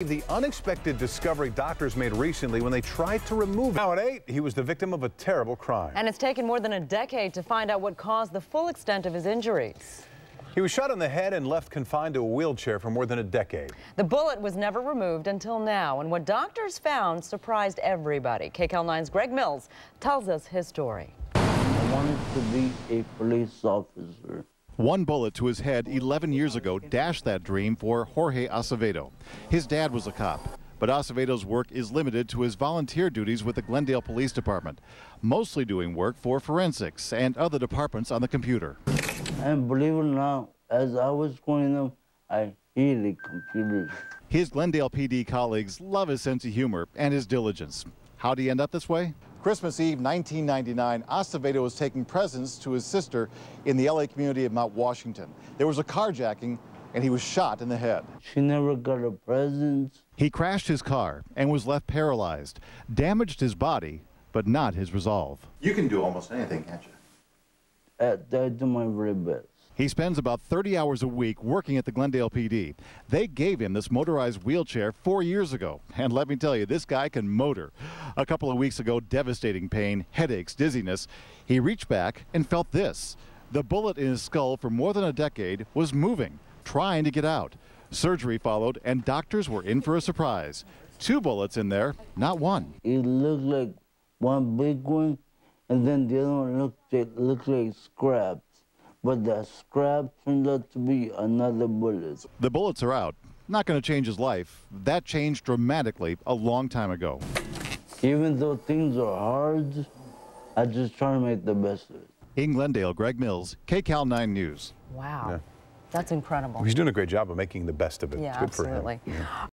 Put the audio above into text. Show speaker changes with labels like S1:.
S1: The unexpected discovery doctors made recently when they tried to remove him. Now at 8, he was the victim of a terrible crime.
S2: And it's taken more than a decade to find out what caused the full extent of his injuries.
S1: He was shot in the head and left confined to a wheelchair for more than a decade.
S2: The bullet was never removed until now, and what doctors found surprised everybody. KCAL 9's Greg Mills tells us his story.
S3: I wanted to be a police officer.
S4: One bullet to his head 11 years ago dashed that dream for Jorge Acevedo. His dad was a cop, but Acevedo's work is limited to his volunteer duties with the Glendale Police Department, mostly doing work for forensics and other departments on the computer.
S3: And believe it or not, as I was growing up, I hated computers.
S4: His Glendale PD colleagues love his sense of humor and his diligence. How'd he end up this way? Christmas Eve 1999, Acevedo was taking presents to his sister in the LA community of Mount Washington. There was a carjacking and he was shot in the head.
S3: She never got a present.
S4: He crashed his car and was left paralyzed, damaged his body, but not his resolve. You can do almost anything, can't you?
S3: I do my very best.
S4: He spends about 30 hours a week working at the Glendale PD. They gave him this motorized wheelchair 4 years ago. And let me tell you, this guy can motor. A couple of weeks ago, devastating pain, headaches, dizziness. He reached back and felt this. The bullet in his skull for more than a decade was moving, trying to get out. Surgery followed, and doctors were in for a surprise. 2 bullets in there, not one.
S3: It looked like one big one, and then the other one looked like scraps. But the scrap turned out to be another bullet.
S4: The bullets are out. Not going to change his life. That changed dramatically a long time ago.
S3: Even though things are hard, I just try to make the best of it.
S4: In Glendale, Greg Mills, KCAL 9 News.
S2: Wow.
S1: Yeah.
S2: That's incredible.
S1: He's doing a great job of making the best of it.
S2: Yeah,
S1: It's good
S2: absolutely.
S1: For him. Yeah.